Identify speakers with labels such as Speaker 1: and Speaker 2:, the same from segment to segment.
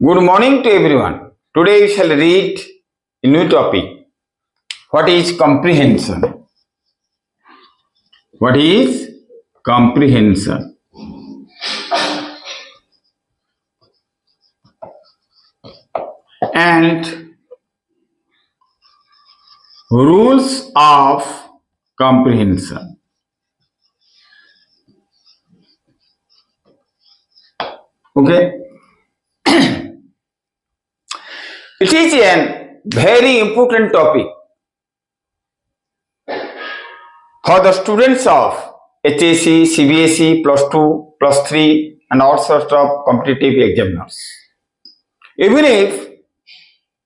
Speaker 1: Good morning to everyone. Today we shall read a new topic. What is comprehension? What is comprehension? And rules of comprehension. Okay. It is a very important topic for the students of HSC, CBSE, plus 2, plus 3 and all sorts of competitive examiners. Even if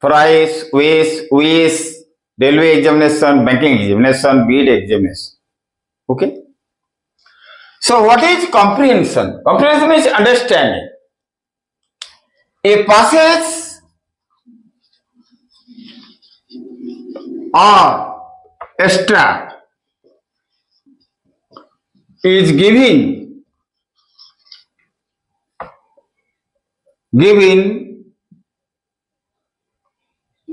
Speaker 1: for IAS, OAS, railway examination, banking examination, BEd examination. Okay. So what is comprehension? Comprehension is understanding. A passage or extract is given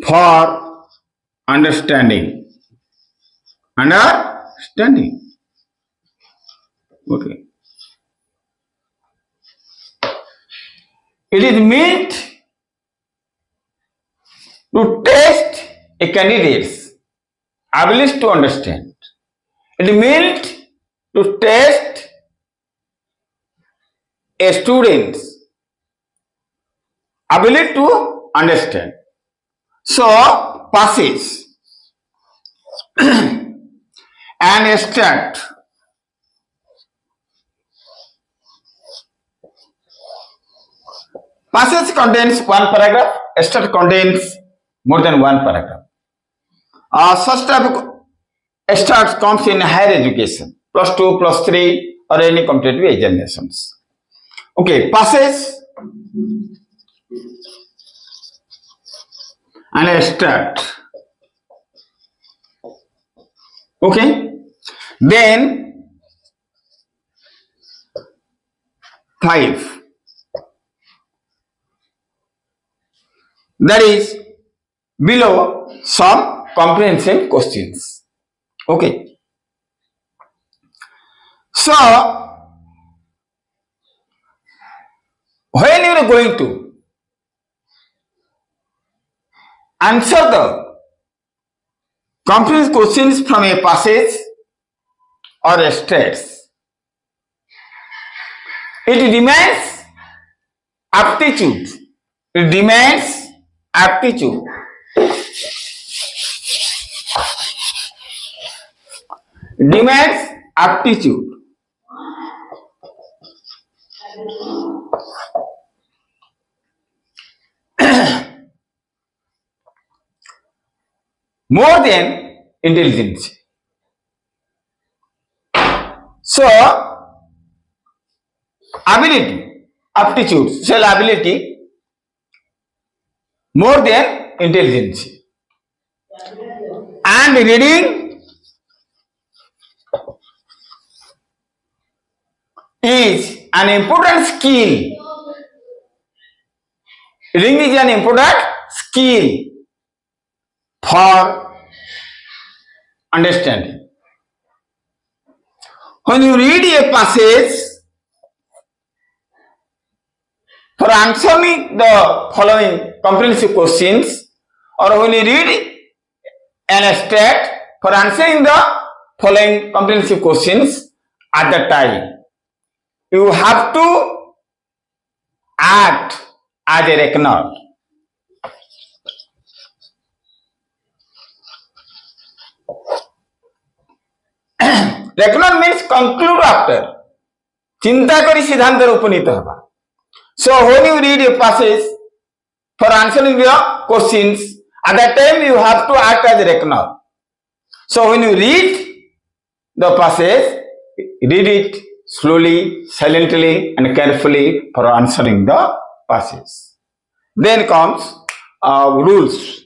Speaker 1: for understanding. Understanding. Okay. It is meant to test a candidate's ability to understand. It is meant to test a student's ability to understand. So, passage and extract passage contains one paragraph, extract contains more than one paragraph. Such type of extract comes in higher education, plus 2, plus 3 or any competitive examinations. Okay, passage and extract. Okay, then 5. That is below some comprehensive questions. Okay. So, when you are going to answer the comprehensive questions from a passage or extracts, it demands aptitude. It demands aptitude. Demands aptitude. More than intelligence. So, ability, aptitude, social ability, more than intelligence. And reading is an important skill. Reading is an important skill for understanding. When you read a passage for answering the following comprehensive questions, or when you read an extract for answering the following comprehensive questions, at that time you have to act as a reckoner. Reckoner means conclude after. Chinta kari siddhantar upanita haba. So when you read a passage for answering the questions, at that time you have to act as a reckoner. So when you read the passage, read it slowly, silently and carefully for answering the passage. Then comes rules.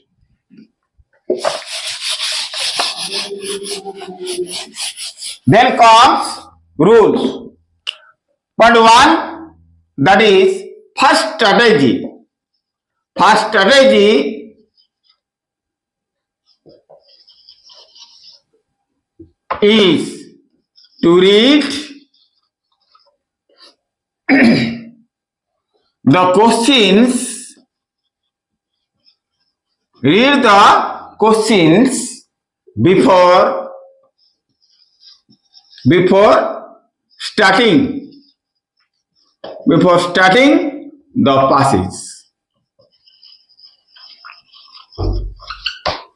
Speaker 1: Then comes rules. Point 1, that is first strategy First strategy is to read the questions. Read the questions before starting the passage.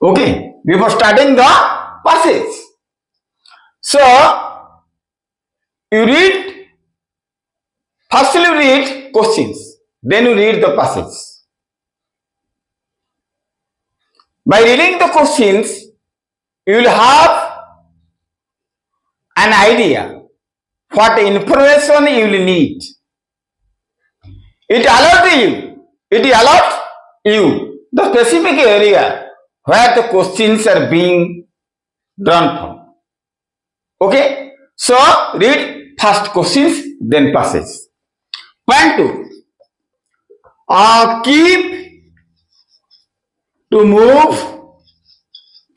Speaker 1: Okay, before starting the passage. So you read, first you read questions, then you read the passage. By reading the questions, you will have an idea what information you will need. It allows you the specific area where the questions are being drawn from. Okay, so read first questions, then passage. Point 2.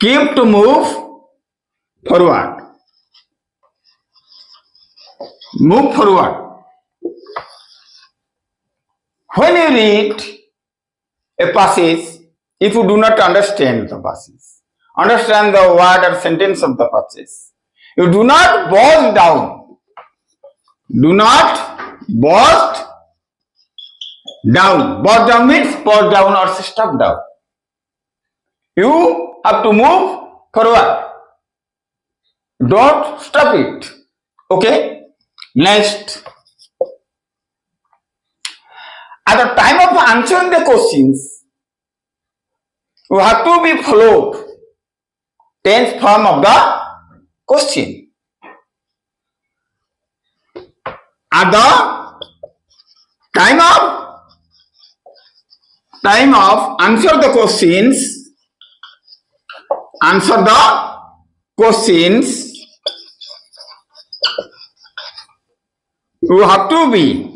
Speaker 1: Keep to move forward. Move forward. When you read a passage, if you do not understand the passage, understand the word or sentence of the passage, you do not boast down. Do not boast down. Boast down means pause down or stop down. You have to move forward. Don't stop it. Okay? Next. At the time of answering the questions, you have to be followed tense form of the question. At the time of answer the questions, you have to be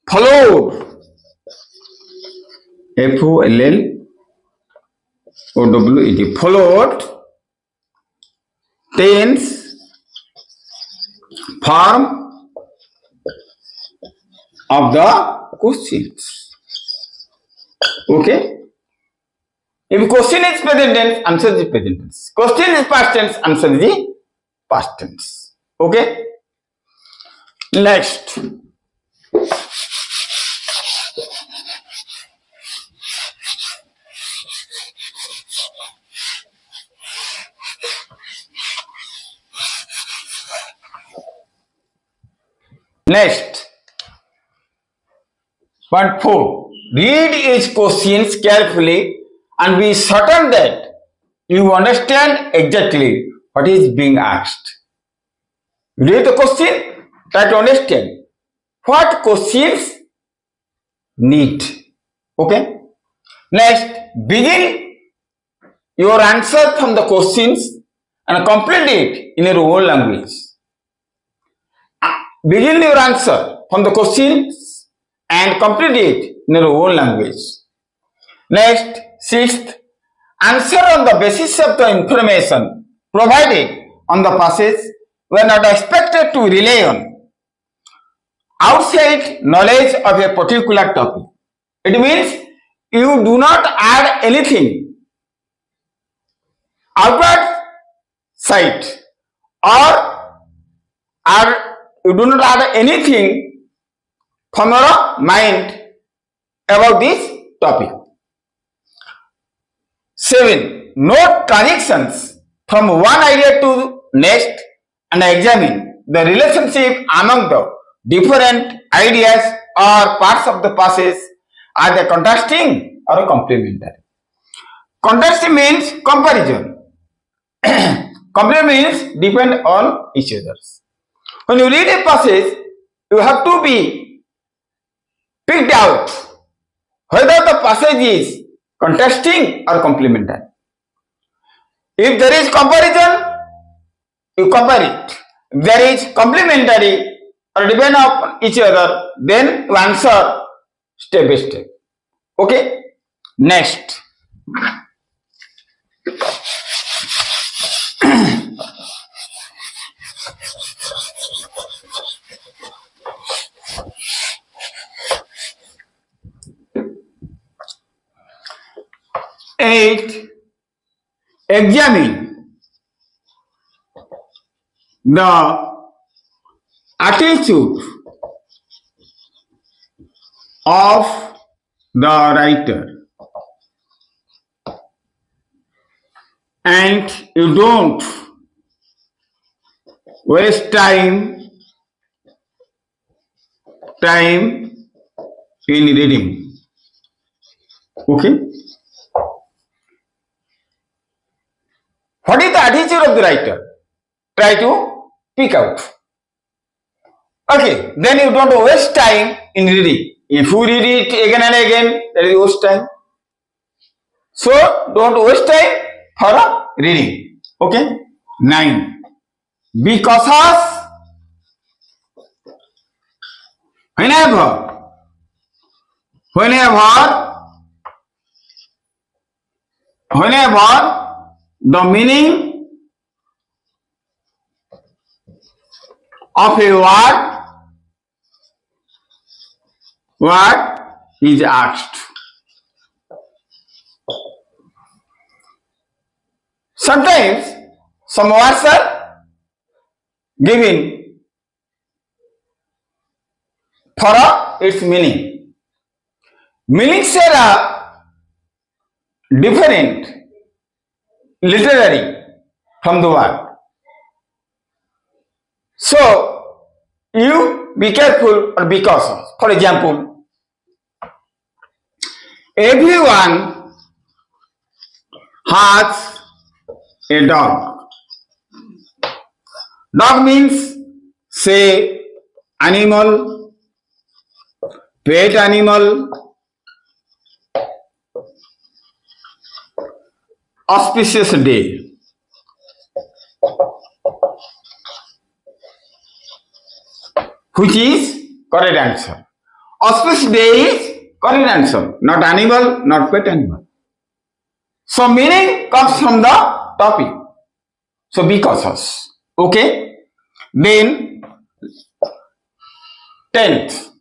Speaker 1: followed. FOLLOWED, followed tense form of the questions. Okay? If question is present tense, answer the present tense. Question is past tense, answer the past tense. Okay? Next. Next. Point 4. Read each questions carefully and be certain that you understand exactly what is being asked. Read the question, try to understand what questions need. Okay? Next, begin your answer from the questions and complete it in your own language. Begin your answer from the questions and complete it in your own language. Next, 6th, answer on the basis of the information provided on the passage. We are not expected to rely on outside knowledge of a particular topic. It means you do not add anything outside or you do not add anything from your mind about this topic. 7. Note transactions from one idea to next and examine the relationship among the different ideas or parts of the passage. Are they contrasting or complementary? Contrasting means comparison. Complementary means depend on each other. When you read a passage, you have to be picked out whether the passage is contrasting or complementary. If there is comparison, you compare it. If there is complementary, or depend on each other, then you answer step by step. Okay? Next. Eight. Examine the attitude of the writer, and you don't waste time in reading. Okay? What is the attitude of the writer? Try to pick out. Okay, then you don't waste time in reading. If you read it again and again, that is waste time. So don't waste time for reading. Okay? 9. Be cautious whenever the meaning of a word is asked. Sometimes some words are given for its meaning. Meanings are different literally from the word. So you be careful or be cautious. For example, everyone has a dog. Dog means, say, animal, pet animal, auspicious day. Which is correct answer. Auspicious day is correct answer. Not animal, not pet animal. So meaning comes from the topic. So be cautious. Okay? Then 10th.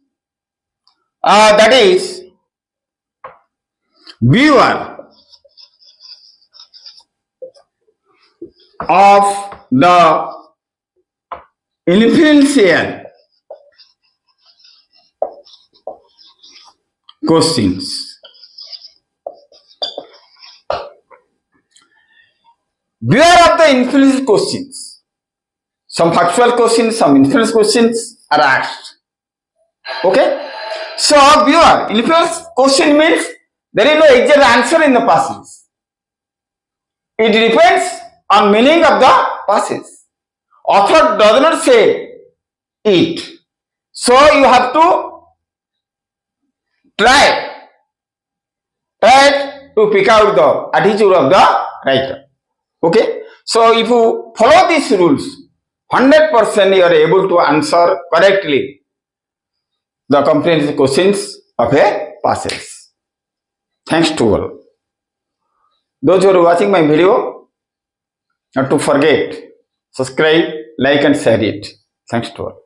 Speaker 1: That is viewer of the influential questions. Beware of the influential questions. Some factual questions, some influential questions are asked. Okay? So, beware. Influential question means there is no exact answer in the passage. It depends on meaning of the passage. Author does not say it. So, you have to try to pick out the attitude of the writer. Okay? So, if you follow these rules, 100% you are able to answer correctly the comprehensive questions of a passage. Thanks to all. Those who are watching my video, not to forget, subscribe, like and share it. Thanks to all.